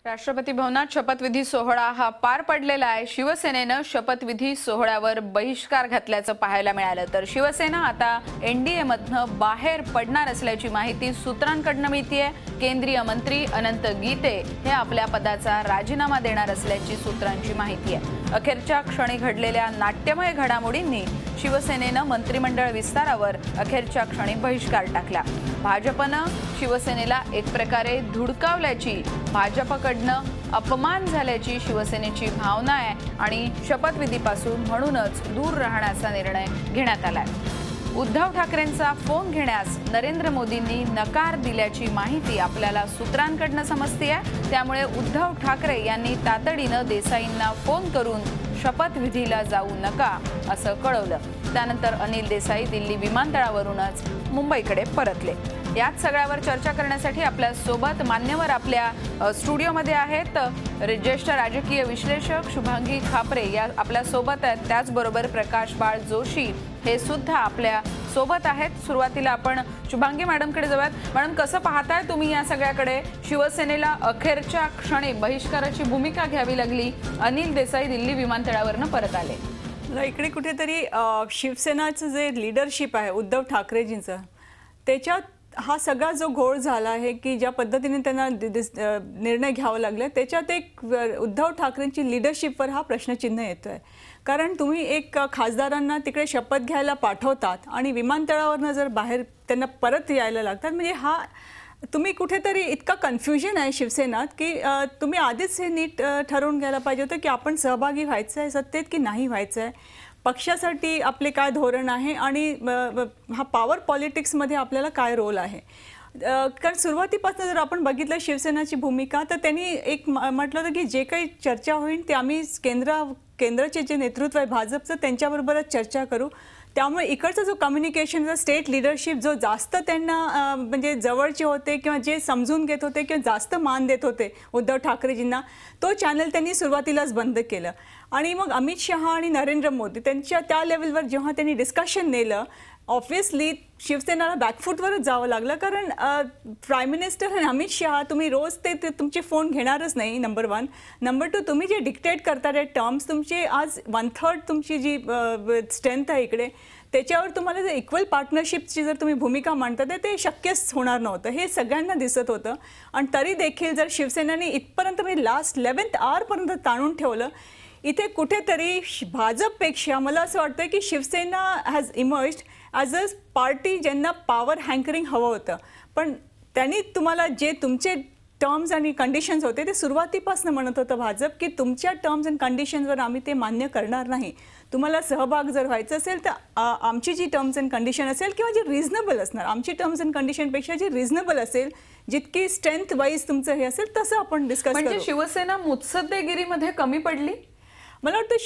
राष्ट्रपती भवनात शपथविधी सोहळा हा पार पडलेला आहे। शिवसेनेनं शपथविधी सोहळ्यावर बहिष्कार घातल्याचं पाहायला मिळालं। तर शिवसेना आता एनडीए मधनं बाहेर पडणार असल्याची माहिती सूत्रांकडून मिळतेय। केंद्रीय मंत्री अनंत गीते हे आपल्या पदाचा राजीनामा देणार असल्याची सूत्रांची माहिती आहे। अखेरच्या क्षणी घडलेल्या नाट्यमय घडामोडींनी शिवसेनेनं मंत्रिमंडळ विस्तारावर अखेरच्या क्षणी बहिष्कार टाकला। भाजपनं शिवसेनेला एक प्रकारे धुडकावल्याची, भाजपकडनं अपमान झाल्याची शिवसेनेची भावना आहे आणि शपथविधीपासून म्हणूनच दूर राहण्याचा निर्णय घेण्यात आलाय। उद्धव ठाकरेंचा फोन घेण्यास नरेंद्र मोदींनी नकार दिल्याची माहिती आपल्याला सूत्रांकडून समजते आहे। त्यामुळे उद्धव ठाकरे यांनी तातडीनं देसाईंना फोन करून शपथविधीला जाऊ नका असं कळवलं। त्यानंतर अनिल देसाई दिल्ली विमानतळावरूनच मुंबईकडे परतले। याच सगळ्यावर चर्चा करण्यासाठी आपल्या सोबत मान्यवर आपल्या स्टुडिओमध्ये आहेत। ज्येष्ठ राजकीय विश्लेषक शुभांगी खापरे या आपल्या सोबत आहेत। त्याचबरोबर प्रकाश बाळ जोशी हे सुद्धा आपल्या सोबत आहेत। सुरुवातीला आपण शुभांगी मॅडमकडे जाऊयात। मॅडम, कसं पाहताय तुम्ही या सगळ्याकडे? शिवसेनेला अखेरच्या क्षणी बहिष्काराची भूमिका घ्यावी लागली, अनिल देसाई दिल्ली विमानतळावरून परत आले। इकडे कुठेतरी शिवसेनाचं जे लीडरशिप आहे उद्धव ठाकरेजींचं, त्याच्यात हा सगळा जो घोळ झाला आहे की ज्या पद्धतीने त्यांना निर्णय घ्यावा लागले, त्याच्यात एक उद्धव ठाकरेंची लीडरशिपवर हा प्रश्नचिन्ह येतोय। कारण तुम्ही एक खासदारांना तिकडे शपथ घ्यायला पाठवतात आणि विमानतळावरनं जर बाहेर त्यांना परत यायला लागतात, म्हणजे हा तुम्ही कुठेतरी इतका कन्फ्युजन आहे शिवसेनात की तुम्ही आधीच हे नीट ठरवून घ्यायला पाहिजे होतं की आपण सहभागी व्हायचं आहे सत्तेत की नाही व्हायचं आहे, पक्षासाठी आपले काय धोरण आहे आणि हा पॉवर पॉलिटिक्समध्ये आपल्याला काय रोल आहे। कारण सुरुवातीपासून जर आपण बघितलं शिवसेनाची भूमिका, तर त्यांनी एक म्हटलं होतं की जे काही चर्चा होईल ते आम्ही केंद्राचे जे नेतृत्व आहे भाजपचं त्यांच्याबरोबरच चर्चा करू। त्यामुळे इकडचा जो कम्युनिकेशनचा स्टेट लिडरशिप जो जास्त त्यांना म्हणजे जवळचे होते किंवा जे समजून घेत होते किंवा जास्त मान देत होते उद्धव ठाकरेजींना, तो चॅनल त्यांनी सुरुवातीलाच बंद केलं। आणि मग अमित शहा आणि नरेंद्र मोदी त्यांच्या त्या लेवलवर जेव्हा त्यांनी डिस्कशन नेलं, ऑब्व्हियसली शिवसेनेला बॅकफूटवरच जावं लागलं। कारण प्राईम मिनिस्टर आणि अमित शहा तुम्ही रोज ते तुमचे फोन घेणारच नाही, नंबर 1। नंबर 2, तुम्ही जे डिक्टेट करता रे टर्म्स, तुमचे आज 1/3 तुमची जी स्ट्रेंथ आहे इकडे, त्याच्यावर तुम्हाला जर इक्वल पार्टनरशिपची जर तुम्ही भूमिका मांडता ते शक्यच होणार नव्हतं, हे सगळ्यांना दिसत होतं। आणि तरी देखील जर शिवसेनेने इथपर्यंत म्हणजे लास्ट 11th आवरपर्यंत ताणून ठेवलं, इथे कुठेतरी भाजपपेक्षा मला असं वाटतं की Shiv Sena has emerged as a party ज्यांना पॉवर हँकरिंग हवं होतं। पण त्यांनी तुम्हाला जे तुमचे टर्म्स आणि कंडिशन्स होते ते सुरुवातीपासून म्हणत होतं भाजप की तुमच्या टर्म्स अँड कंडिशन्सवर आम्ही ते मान्य करणार नाही। तुम्हाला सहभाग जर व्हायचं असेल तर आमची जी टर्म्स अँड कंडिशन असेल किंवा जी रिझनेबल असणार, आमची टर्म्स अँड कंडिशनपेक्षा जी रिझनेबल असेल, जितकी स्ट्रेंथ वाईज तुमचं हे असेल तसं आपण डिस्कस करू। म्हणजे शिवसेना मुत्सद्देगिरीमध्ये कमी पडली? मला वाटतं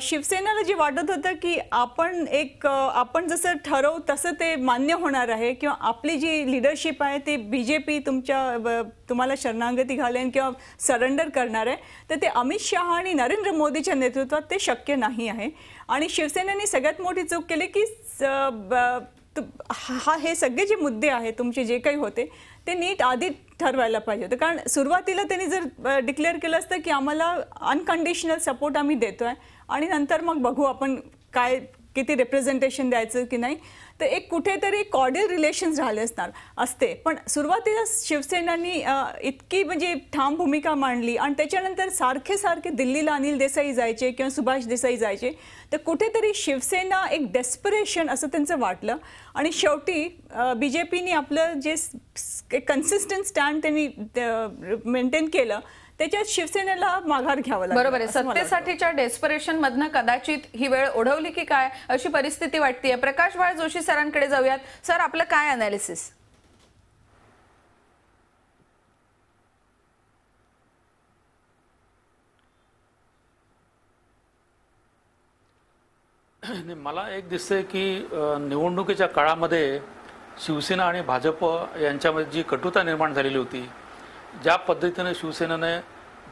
शिवसेनाला जे वाटत होतं की आपण जसं ठरवू तसं ते मान्य होणार आहे किंवा आपली जी लिडरशिप आहे ते बीजेपी तुम्हाला शरणागती घालेन किंवा सरेंडर करणार आहे, तर ते अमित शहा आणि नरेंद्र मोदीच्या नेतृत्वात ते शक्य नाही आहे। आणि शिवसेनेने सगळ्यात मोठी चूक केली की हे सगळे जे मुद्दे आहेत तुमचे जे काही होते ते नीट आधी ठरवायला पाहिजे होतं। कारण सुरुवातीला त्यांनी जर डिक्लेअर केलं असतं की आम्हाला अनकंडिशनल सपोर्ट आम्ही देतोय आणि नंतर मग बघू आपण काय किती रिप्रेझेंटेशन द्यायचं की नाही, तर एक कुठेतरी कॉर्डियल रिलेशन्स राहिले असते। पण सुरुवातीला शिवसेनांनी इतकी म्हणजे ठाम भूमिका मांडली आणि त्याच्यानंतर सारखे दिल्लीला अनिल देसाई जायचे किंवा सुभाष देसाई जायचे, तर कुठेतरी शिवसेना एक डेस्परेशन असं त्यांचं वाटलं। आणि शेवटी बीजेपीने आपलं जे कन्सिस्टंट स्टँड त्यांनी मेंटेन केलं, त्याच्यात शिवसेनेला माघार घ्यावं लागलं। बरोबर आहे। सत्तेसाठीच्या डेस्परेशन मधनं कदाचित ही वेळ ओढवली की काय अशी परिस्थिती वाटतेय। प्रकाश बाळ जोशी सरांकडे जाऊयात। सर, आपलं काय अनालिसिस? मला एक दिसतंय की निवडणुकीच्या काळामध्ये शिवसेना आणि भाजप यांच्यामध्ये जी कटुता निर्माण झालेली होती, ज्या पद्धतीने शिवसेनेने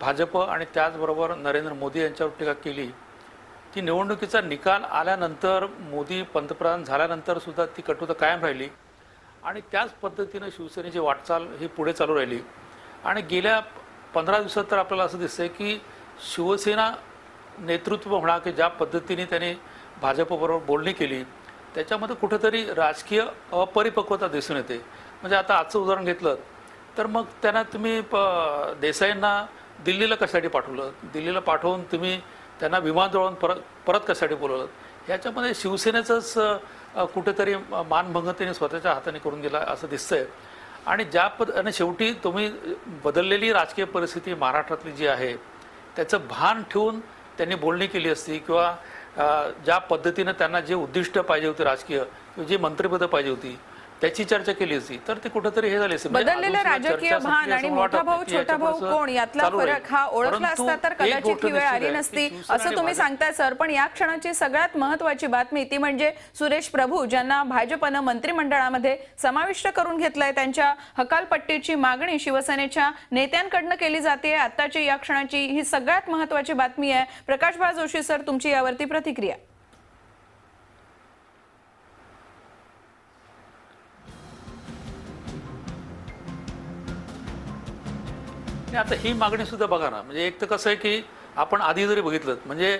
भाजप आणि त्याचबरोबर नरेंद्र मोदी यांच्यावर टीका केली, ती निवडणुकीचा निकाल आल्यानंतर मोदी पंतप्रधान झाल्यानंतर सुद्धा ती कटुता कायम राहिली आणि त्याच पद्धतीने शिवसेनेची वाटचाल ही पुढे चालू राहिली। आणि गेल्या 15 दिवसात तर आपल्याला असं दिसतंय की शिवसेना नेतृत्व म्हणा की ज्या पद्धतीने त्यांनी भाजपबरोबर बोलणी केली त्याच्यामध्ये कुठेतरी राजकीय अपरिपक्वता दिसून येते. म्हणजे आता आजचं उदाहरण घेतलं तर मग त्यांना तुम्ही देसाईंना दिल्लीला कशासाठी पाठवलं, दिल्लीला पाठवून तुम्ही त्यांना विमानतळावरून परत कशासाठी बोलवलं, ह्याच्यामध्ये शिवसेनेचंच कुठेतरी मानभंग त्यांनी स्वतःच्या हाताने करून गेला असं दिसतंय. आणि आणि शेवटी तुम्ही बदललेली राजकीय परिस्थिती महाराष्ट्रातली जी आहे त्याचं भान ठेवून त्यांनी बोलणी केली असती किंवा ज्या पद्धतीनं त्यांना जे उद्दिष्ट पाहिजे होते राजकीय किंवा जी मंत्रिपदं पाहिजे होती त्याची चर्चा केली असती तर ते कुठेतरी हे झाले असते. बदललेलं राजकीय भान आणि मोठा भाऊ छोटा भाऊ कोण यातला फरक हा ओळखला असता तर कदाचित ही वेळ आली नसती असं तुम्ही सांगताय सर. पण या क्षणाची सगळ्यात महत्त्वाची बातमी ती म्हणजे सुरेश प्रभू ज्यांना भाजपनं मंत्रिमंडळामध्ये समाविष्ट करून घेतलंय त्यांच्या हकालपट्टीची मागणी शिवसेनेच्या नेत्यांकडनं केली जाते. आताची या क्षणाची ही सगळ्यात महत्त्वाची बातमी आहे. प्रकाशभाऊ जोशी सर तुमची यावरती प्रतिक्रिया. आता ही मागणी सुद्धा बघा ना, म्हणजे एक तर कसं आहे की आपण आधी जरी बघितलं म्हणजे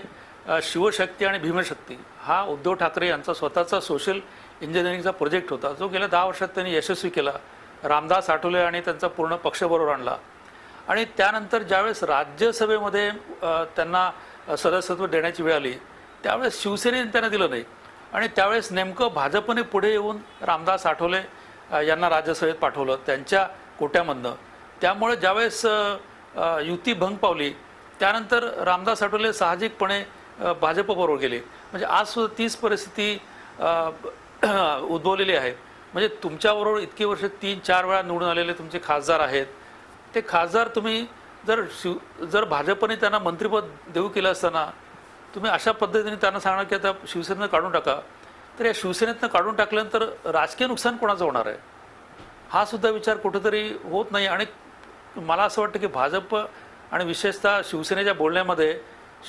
शिवशक्ती आणि भीमशक्ती हा उद्धव ठाकरे यांचा स्वतःचा सोशल इंजिनिअरिंगचा प्रोजेक्ट होता जो गेल्या 10 वर्षात त्यांनी यशस्वी केला. रामदास आठवले आणि त्यांचा पूर्ण पक्ष बरोबर आणला आणि त्यानंतर ज्यावेळेस राज्यसभेमध्ये त्यांना सदस्यत्व देण्याची वेळ आली त्यावेळेस शिवसेनेने त्यांना दिलं नाही आणि त्यावेळेस नेमकं भाजपने पुढे येऊन रामदास आठवले यांना राज्यसभेत पाठवलं त्यांच्या कोट्यामधनं. त्यामुळे ज्यावेळेस युती भंग पावली त्यानंतर रामदास आठवले साहजिकपणे भाजपबरोबर गेले. म्हणजे आज सुद्धा तीच परिस्थिती उद्भवलेली आहे. म्हणजे तुमच्याबरोबर इतकी वर्ष 3-4 वेळा निवडून आलेले तुमचे खासदार आहेत ते खासदार तुम्ही जर भाजपने त्यांना मंत्रिपद देऊ केलं असताना तुम्ही अशा पद्धतीने त्यांना सांगणार की आता शिवसेनेनं काढून टाका तर या शिवसेनेतनं काढून टाकल्यानंतर राजकीय नुकसान कोणाचं होणार आहे हा सुद्धा विचार कुठेतरी होत नाही. आणि मला असं वाटतं की भाजप आणि विशेषतः शिवसेनेच्या बोलण्यामध्ये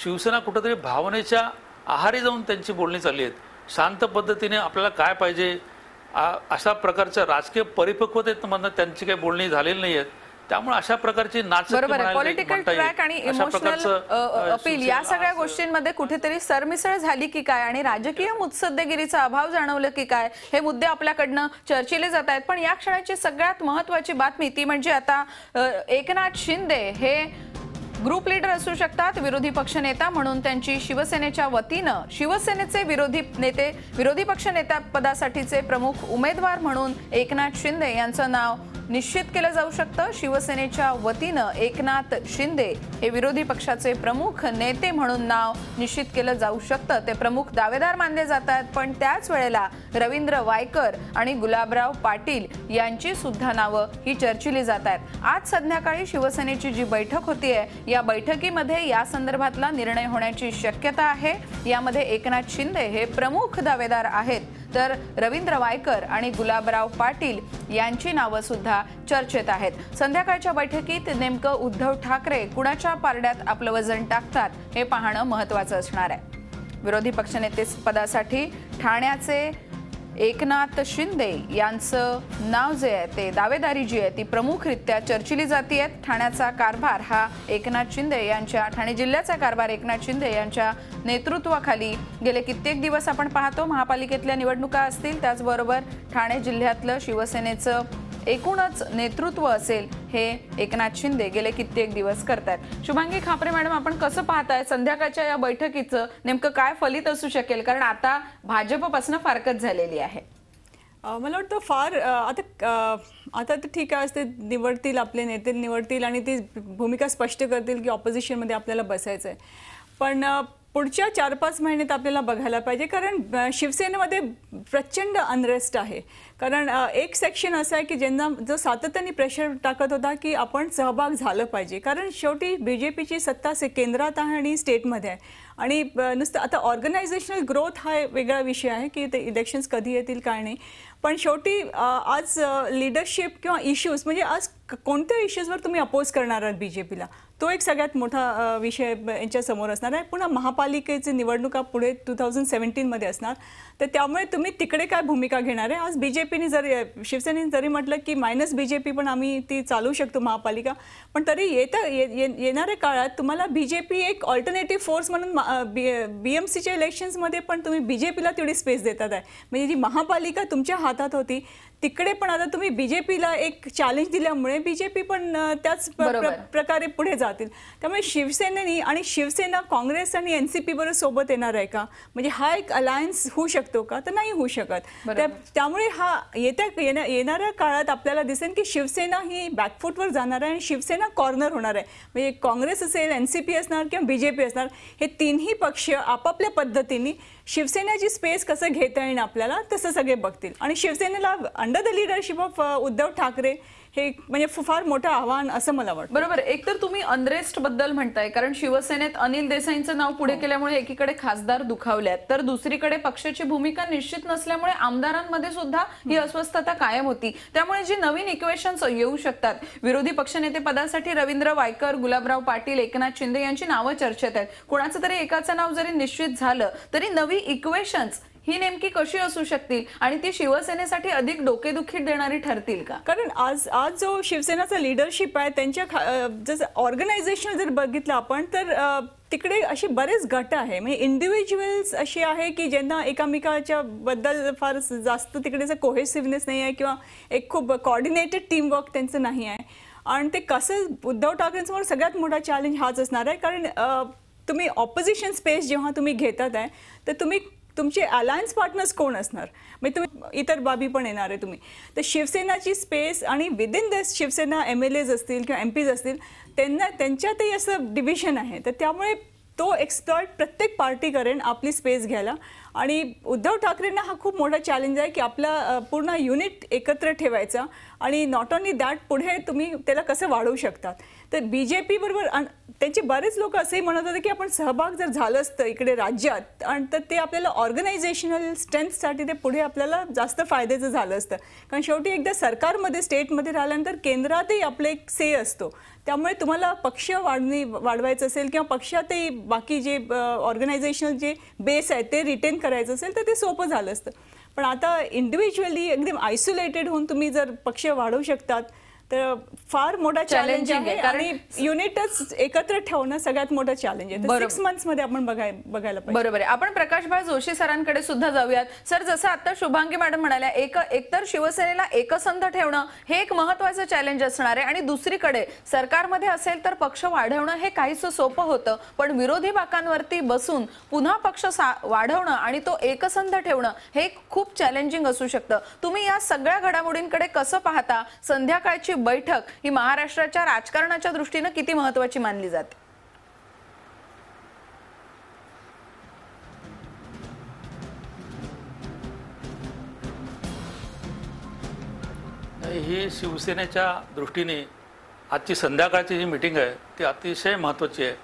शिवसेना कुठेतरी भावनेच्या आहारी जाऊन त्यांची बोलणी चालली आहेत. शांत पद्धतीने आपल्याला काय पाहिजे अशा प्रकारच्या राजकीय परिपक्वतेमधनं त्यांची काही बोलणी झालेली नाही आहेत. त्यामुळे अशा प्रकारची पॉलिटिकल ट्रॅक आणि इमोशनल अपील या सगळ्या गोष्टींमध्ये कुठेतरी सरमिसळ झाली की काय आणि राजकीय मुत्सद्देगिरीचा अभाव जाणवलं की काय हे मुद्दे आपल्याकडनं चर्चिले जात आहेत. पण या क्षणाची सगळ्यात महत्त्वाची बातमी ती म्हणजे आता एकनाथ शिंदे हे ग्रुप लीडर असू शकतात विरोधी पक्षनेता म्हणून त्यांची शिवसेनेच्या वतीनं शिवसेनेचे विरोधी पक्ष नेता पदासाठीचे प्रमुख उमेदवार म्हणून एकनाथ शिंदे यांचं नाव निश्चित केलं जाऊ शकतं. शिवसेनेच्या वतीनं एकनाथ शिंदे हे विरोधी पक्षाचे प्रमुख नेते म्हणून नाव निश्चित केलं जाऊ शकतं. ते प्रमुख दावेदार मानले जातात. पण त्याच वेळेला रवींद्र वायकर आणि गुलाबराव पाटील यांची सुद्धा नावं ही चर्चिली जात आहेत. आज संध्याकाळी शिवसेनेची जी बैठक होतीये या बैठकीमध्ये या संदर्भातला निर्णय होण्याची शक्यता आहे. यामध्ये एकनाथ शिंदे हे प्रमुख दावेदार आहेत तर रवींद्र वायकर आणि गुलाबराव पाटील यांची नावं सुद्धा चर्चेत आहेत. संध्याकाळच्या बैठकीत नेमकं उद्धव ठाकरे कुणाच्या पारड्यात आपलं वजन टाकतात हे पाहणं महत्त्वाचं असणार आहे. विरोधी पक्षनेते पदासाठी ठाण्याचे एकनाथ शिंदे यांचं नाव जे आहे ते दावेदारी जी आहे ती प्रमुखरित्या चर्चिली जाते. ठाण्याचा कारभार हा एकनाथ शिंदे यांच्या ठाणे जिल्ह्याचा कारभार एकनाथ शिंदे यांच्या नेतृत्वाखाली गेले कित्येक दिवस आपण पाहतो. महापालिकेतल्या निवडणुका असतील त्याचबरोबर ठाणे जिल्ह्यातलं शिवसेनेचं एकूणच नेतृत्व असेल हे एकनाथ शिंदे गेले कित्येक दिवस करतात. शुभांगी खापरे मॅडम आपण कसं पाहताय संध्याकाळच्या या बैठकीचं नेमकं काय फलित असू शकेल कारण आता भाजपपासून फारकत झालेली आहे. मला वाटतं फार आता तर ठीक आहे ते निवडतील आपले नेते निवडतील आणि ती भूमिका स्पष्ट करतील की ऑपोजिशनमध्ये आपल्याला बसायचं आहे. पण पुढच्या 4-5 महिन्यात आपल्याला बघायला पाहिजे कारण शिवसेनेमध्ये प्रचंड अनरेस्ट आहे. कारण एक सेक्शन असं आहे की ज्यांना जो सातत्याने प्रेशर टाकत होता की आपण सहभाग झालं पाहिजे कारण शेवटी BJPची सत्ता केंद्रात आहे आणि स्टेटमध्ये आहे आणि नुसतं आता ऑर्गनायझेशनल ग्रोथ हा वेगळा विषय आहे की ते इलेक्शन्स कधी येतील काय नाही. पण शेवटी आज लीडरशिप किंवा इश्यूज म्हणजे आज कोणत्या इश्यूजवर तुम्ही अपोज करणार आहात बीजेपीला, तो एक सगळ्यात मोठा विषय यांच्या समोर असणार आहे. पुन्हा महापालिकेची निवडणुका पुढे 2017 मध्ये असणार, तर त्यामुळे तुम्ही तिकडे काय भूमिका घेणार आहे. आज बीजेपीने जरी शिवसेनेने जरी म्हटलं की मायनस बीजेपी पण आम्ही ती चालू शकतो महापालिका, पण तरी येणाऱ्या काळात तुम्हाला बीजेपी एक ऑल्टरनेटिव्ह फोर्स म्हणून बीएमसीच्या इलेक्शन्समध्ये पण तुम्ही बीजेपीला तेवढी स्पेस देतात आहे. म्हणजे जी महापालिका तुमच्या हातात होती तिकडे पण आता तुम्ही बीजेपीला एक चॅलेंज दिल्यामुळे बीजेपी पण त्याच प्रकारे पुढे जातील. त्यामुळे शिवसेनेनी आणि शिवसेना काँग्रेस आणि एनसीपी बरोबर सोबत येणार आहे का, म्हणजे हा एक अलायन्स होऊ शकतो का, तर नाही होऊ शकत. त्यामुळे हा येणाऱ्या काळात आपल्याला दिसेल की शिवसेना ही बॅकफूटवर जाणार आहे आणि शिवसेना कॉर्नर होणार आहे. म्हणजे काँग्रेस असेल, एनसीपी असणार किंवा बीजेपी असणार, हे तिन्ही पक्ष आपापल्या पद्धतीने शिवसेनेची स्पेस कसं घेता येईल आपल्याला तसं सगळे बघतील. आणि शिवसेनेला under the leadership of Uddhav Thackeray हे म्हणजे फार मोठं आव्हान असं मला वाटतं. बरोबर. एक तर तुम्ही अनरेस्ट बद्दल म्हणताय, कारण शिवसेनेत अनिल देसाईंचं नाव पुढे केल्यामुळे एकीकडे खासदार दुखावल्यात, तर दुसरीकडे पक्षाची भूमिका निश्चित नसल्यामुळे आमदारांमध्ये सुद्धा ही अस्वस्थता कायम होती. त्यामुळे जी नवीन इक्वेशन्स येऊ शकतात, विरोधी पक्षनेते पदासाठी रवींद्र वायकर, गुलाबराव पाटील, एकनाथ शिंदे यांची नावं चर्चेत आहेत. कोणाचं तरी एकाचं नाव जरी निश्चित झालं तरी नवी इक्वेशन्स ही नेमकी कशी असू शकतील आणि ती शिवसेनेसाठी अधिक डोकेदुखी देणारी ठरतील का? कारण आज जो शिवसेनेचा लीडरशिप आहे त्यांच्या जसं ऑर्गनायझेशन जर बघितलं आपण तर तिकडे अशी बरेच गट आहे. म्हणजे इंडिव्हिज्युअल्स अशी आहे की ज्यांना एकामेकाच्या बद्दल फार जास्त तिकडे कोहेसिव्हनेस नाही आहे किंवा एक खूप कोऑर्डिनेटेड टीमवर्क त्यांचं नाही आहे. आणि ते कसं उद्धव ठाकरेंसमोर सगळ्यात मोठा चॅलेंज हाच असणार आहे. कारण तुम्ही ऑपोजिशन स्पेस जेव्हा तुम्ही घेतात आहे तर तुमचे अलायन्स पार्टनर्स कोण असणार, म्हणजे तुम्ही इतर बाबी पण येणार आहे तुम्ही. तर शिवसेनाची स्पेस आणि विदिन द शिवसेना MLAs असतील किंवा MPs असतील त्यांच्यातही असं डिव्हिजन आहे. तर त्यामुळे तो एक्सप्लॉइट प्रत्येक पार्टी करेन आपली स्पेस घ्यायला. आणि उद्धव ठाकरेंना हा खूप मोठा चॅलेंज आहे की आपला पूर्ण युनिट एकत्र ठेवायचा आणि नॉट ओनली दॅट पुढे तुम्ही त्याला कसं वाढवू शकतात. तर बीजेपी बरोबर त्यांचे बरेच लोक असंही म्हणत होते की आपण सहभाग जर झालं असतं इकडे राज्यात आणि तर ते आपल्याला ऑर्गनायझेशनल स्ट्रेंथसाठी ते पुढे आपल्याला जास्त फायद्याचं झालं असतं. कारण शेवटी एकदा सरकारमध्ये स्टेटमध्ये राहिल्यानंतर केंद्रातही आपले एक से असतो. त्यामुळे तुम्हाला पक्ष वाढवायचं असेल किंवा पक्षातही बाकी जे ऑर्गनायझेशनल जे बेस आहे ते रिटेन करायचं असेल तर ते सोपं झालं असतं. पण आता इंडिव्हिज्युअली एकदम आयसोलेटेड होऊन तुम्ही जर पक्ष वाढवू शकतात तर फार मोठा चॅलेंज आहे. आणि युनिटच एकत्र ठेवणं सगळ्यात मोठा चॅलेंज आहे. 6 months मध्ये आपण बघायला पाहिजे. बरोबर आहे. आपण प्रकाशभाई जोशी सरांकडे सुद्धा जाऊयात. सर, जसं आता शुभांगी मॅडम म्हणाल्या, एकतर शिवसेनेला एकसंध ठेवणं हे एक महत्त्वाचं चॅलेंज असणार आहे आणि दुसरीकडे सरकारमध्ये असेल तर पक्ष वाढवणं हे काहीसं सोपं होतं, पण विरोधी बाकांवरती बसून पुन्हा पक्ष वाढवणं आणि तो एकसंध ठेवणं हे खूप चॅलेंजिंग असू शकतं. तुम्ही या सगळ्या घडामोडींकडे कसं पाहता? संध्याकाळची बैठक ही महाराष्ट्राच्या राजकारणाच्या दृष्टीने किती महत्त्वाची मानली जाते? ही शिवसेनेच्या दृष्टीने आजची संध्याकाळची जी मीटिंग आहे ती अतिशय महत्त्वाची आहे.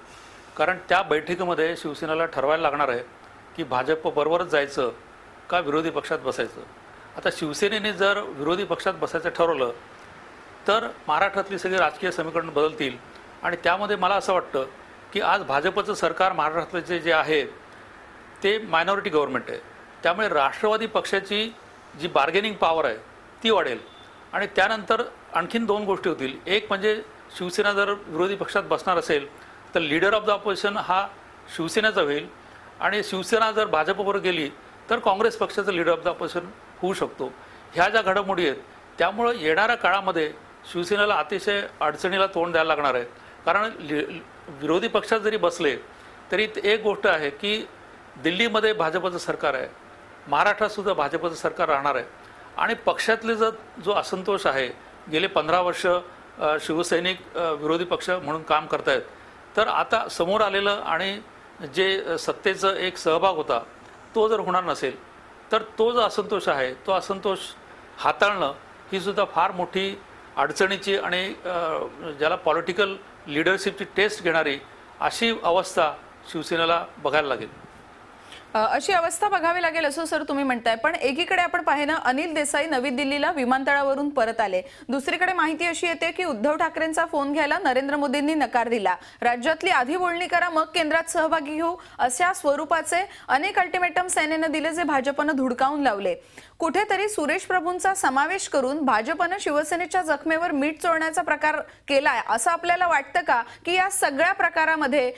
कारण त्या बैठकीमध्ये शिवसेनेला ठरवायला लागणार आहे की भाजप बरोबरच जायचं का विरोधी पक्षात बसायचं. आता शिवसेनेने जर विरोधी पक्षात बसायचं ठरवलं तर महाराष्ट्रातली सगळी राजकीय समीकरण बदलतील. आणि त्यामध्ये मला असं वाटतं की आज भाजपचं सरकार महाराष्ट्रातले जे आहे ते मायनॉरिटी गव्हर्नमेंट आहे. त्यामुळे राष्ट्रवादी पक्षाची जी बार्गेनिंग पॉवर आहे ती वाढेल. आणि त्यानंतर आणखीन 2 गोष्टी होतील. एक म्हणजे शिवसेना जर विरोधी पक्षात बसणार असेल तर लीडर ऑफ द ऑपोजिशन हा शिवसेनेचा होईल आणि शिवसेना जर भाजपबरोबर गेली तर काँग्रेस पक्षाचा लीडर ऑफ द ऑपोजिशन होऊ शकतो. ह्या ज्या घडामोडी आहेत त्यामुळं येणाऱ्या काळामध्ये शिवसेनेला अतिशय अडचणीला तोंड द्यायला लागणार आहे. कारण विरोधी पक्षात जरी बसले तरी एक गोष्ट आहे की दिल्लीमध्ये भाजपचं सरकार आहे, महाराष्ट्रात सुद्धा भाजपचं सरकार राहणार आहे आणि पक्षातले जो असंतोष आहे, गेले 15 वर्ष शिवसैनिक विरोधी पक्ष म्हणून काम करतायत, तर आता समोर आलेलं आणि जे सत्तेचं एक सहभाग होता तो जर होणार नसेल तर तो जो असंतोष आहे तो असंतोष हाताळणं ही सुद्धा फार मोठी अडचणीची आणि ज्याला पॉलिटिकल लिडरशिपची टेस्ट घेणारी अशी अवस्था शिवसेनेला बघायला लागेल. अशी अवस्था बघावी लागेल असं सर तुम्ही म्हणताय. पण एकीकडे आपण पाहिलं अनिल देसाई नवी दिल्लीला विमानतळावरून परत आले. दुसरीकडे माहिती अशी येते की उद्धव ठाकरेंचा फोन घ्यायला नरेंद्र मोदींनी नकार दिला. राज्यातली आधी बोलणी करा मग केंद्रात सहभागी घेऊ अशा स्वरूपाचे अनेक अल्टिमेटम सेनेनं दिले जे भाजपनं धुडकावून लावले. कुठेतरी सुरेश प्रभूंचा समावेश करून भाजपनं शिवसेनेच्या जखमेवर मीठ चोळण्याचा प्रकार केलाय असं आपल्याला वाटतं का की या सगळ्या प्रकारामध्ये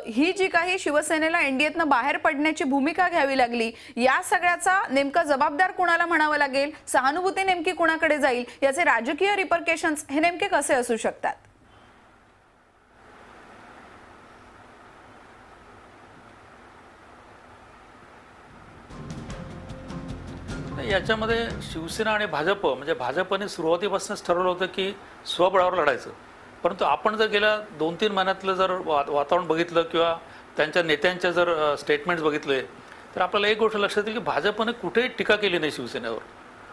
ही जी काही शिवसेनेला एनडीएतनं बाहेर पडण्याची भूमिका घ्यावी लागली या सगळ्याचा नेमका जबाबदार कुणाला म्हणावं लागेल, सहानुभूती नेमकी कुणाकडे जाईल, याचे राजकीय रिपरकेशन्स हे नेमके कसे असू शकतात? याच्यामध्ये शिवसेना आणि भाजप म्हणजे भाजपने सुरुवातीपासूनच ठरवलं होतं की स्वबळावर लढायचं. परंतु आपण जर गेल्या 2-3 महिन्यातलं जर वातावरण बघितलं किंवा त्यांच्या नेत्यांच्या जर स्टेटमेंट्स बघितले तर आपल्याला एक गोष्ट लक्षात येईल की भाजपने कुठेही टीका केली नाही शिवसेनेवर.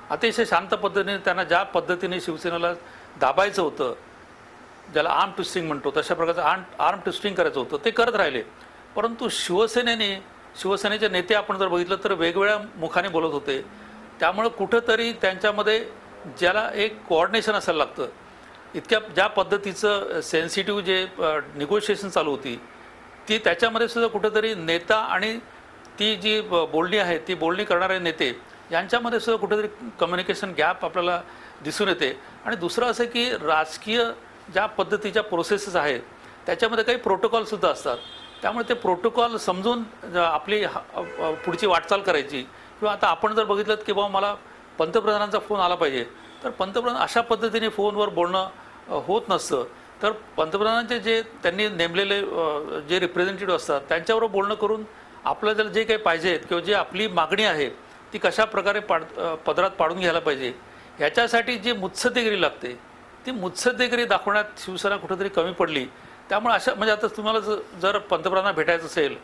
अतिशय शांत पद्धतीने त्यांना ज्या पद्धतीने शिवसेनेला दाबायचं होतं, ज्याला आर्म ट्विस्टिंग म्हणतो तशा प्रकारचं आर्म ट्विस्टिंग करायचं होतं ते करत राहिले. परंतु शिवसेनेचे नेते आपण जर बघितलं तर वेगवेगळ्या मुखाने बोलत होते. त्यामुळे कुठंतरी त्यांच्यामध्ये ज्याला एक कोऑर्डिनेशन असायला लागतं, इतक्या ज्या पद्धतीचं सेन्सिटिव्ह जे निगोशिएशन चालू होती ती त्याच्यामध्ये सुद्धा कुठंतरी नेता आणि ती जी बोलणी आहे ती बोलणी करणारे नेते यांच्यामध्ये सुद्धा कुठेतरी कम्युनिकेशन गॅप आपल्याला दिसून येते. आणि दुसरं असं की राजकीय ज्या पद्धतीच्या प्रोसेसेस आहेत त्याच्यामध्ये काही प्रोटोकॉलसुद्धा असतात. त्यामुळे ते प्रोटोकॉल समजून आपली पुढची वाटचाल करायची. किंवा आता आपण जर बघितलं की बाबा मला पंतप्रधानांचा फोन आला पाहिजे तर पंतप्रधान अशा पद्धतीने फोनवर बोलणं होत नसतं. तर पंतप्रधानांचे जे त्यांनी नेमलेले जे रिप्रेझेंटेटिव्ह असतात त्यांच्याबरोबर बोलणं करून आपल्याला जे काही पाहिजे किंवा जे आपली मागणी आहे ती कशा प्रकारे पदरात पाडून घ्यायला पाहिजे ह्याच्यासाठी जी मुत्सद्देगिरी लागते ती मुत्सद्देगिरी दाखवण्यात शिवसेना कुठेतरी कमी पडली. त्यामुळे अशा म्हणजे आता तुम्हाला जर पंतप्रधानांना भेटायचं असेल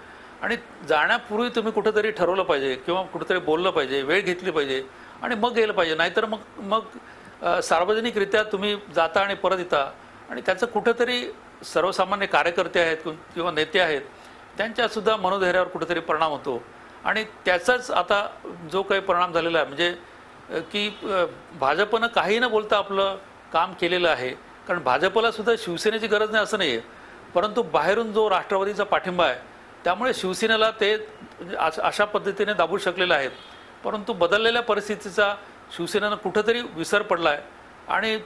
आणि जाण्यापूर्वी तुम्ही कुठेतरी ठरवलं पाहिजे किंवा कुठेतरी बोललं पाहिजे, वेळ घेतली पाहिजे आणि मग गेलं पाहिजे. नाहीतर मग सार्वजनिकरित्या तुम्ही जाता आणि परत येता आणि त्याचं कुठेतरी सर्वसामान्य कार्यकर्ते आहेत किंवा नेते आहेत त्यांच्यासुद्धा मनोधैर्यावर कुठेतरी परिणाम होतो. आणि त्याचाच आता जो काही परिणाम झालेला आहे म्हणजे की भाजपनं काही न बोलता आपलं काम केलेलं आहे. कारण भाजपला सुद्धा शिवसेनेची गरज नाही असं नाही आहे, परंतु बाहेरून जो राष्ट्रवादीचा पाठिंबा आहे त्यामुळे शिवसेनेला ते अशा पद्धतीने दाबू शकलेले आहेत. परंतु बदललेल्या परिस्थितीचा शिवसेनेनं कुठंतरी विसर पडला आहे. आणि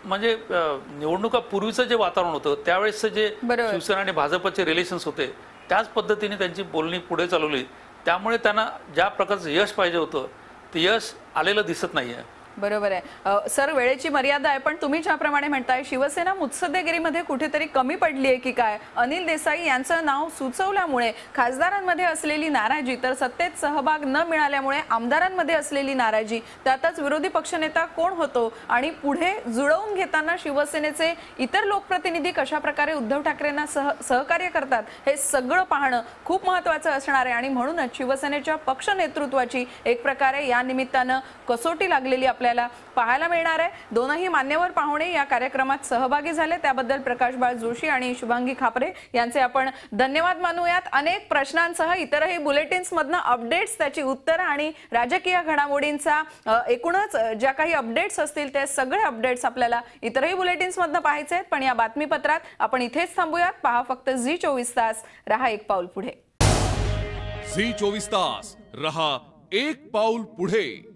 म्हणजे निवडणुकापूर्वीचं जे वातावरण होतं त्यावेळेसचं जे शिवसेना आणि भाजपचे रिलेशन्स होते त्याच पद्धतीने त्यांची बोलणी पुढे चालवली. त्यामुळे त्यांना ज्या प्रकारचं यश पाहिजे होतं ते यश आलेलं दिसत नाही आहे. बरोबर आहे सर, वेळेची मर्यादा आहे. पण तुम्ही ज्याप्रमाणे म्हणताय शिवसेना मुत्सद्देगिरीमध्ये कुठेतरी कमी पडली आहे की काय? अनिल देसाई यांचं नाव सुचवल्यामुळे खासदारांमध्ये असलेली नाराजी, तर सत्तेत सहभाग न मिळाल्यामुळे आमदारांमध्ये असलेली नाराजी, त्यातच विरोधी पक्षनेता कोण होतो आणि पुढे जुळवून घेताना शिवसेनेचे इतर लोकप्रतिनिधी कशा प्रकारे उद्धव ठाकरेंना सहकार्य करतात हे सगळं पाहणं खूप महत्त्वाचं असणार आहे. आणि म्हणूनच शिवसेनेच्या पक्ष नेतृत्वाची एक प्रकारे या निमित्तानं कसोटी लागलेली आपल्याला पाहायला मिळणार आहे. दोनही मान्यवर पाहुणे या कार्यक्रमात सहभागी झाले त्याबद्दल प्रकाशबाळ जोशी आणि शुभांगी खापरे यांचे आपण धन्यवाद मानूयात. अनेक प्रश्नांसह इतरही बुलेटिन्स मधनं अपडेट्स, त्याची उत्तरं आणि राजकीय घडामोडींचा एकूणच ज्या काही अपडेट्स असतील ते सगळे अपडेट्स आपल्याला इतरही बुलेटिन्स मधनं पाहायचे आहेत. पण या बातमीपत्रात आपण इथेच थांबूयात. पहा फक्त झी24 तास, रहा एक पाऊल पुढे. झी24 तास, रहा एक पाऊल पुढे.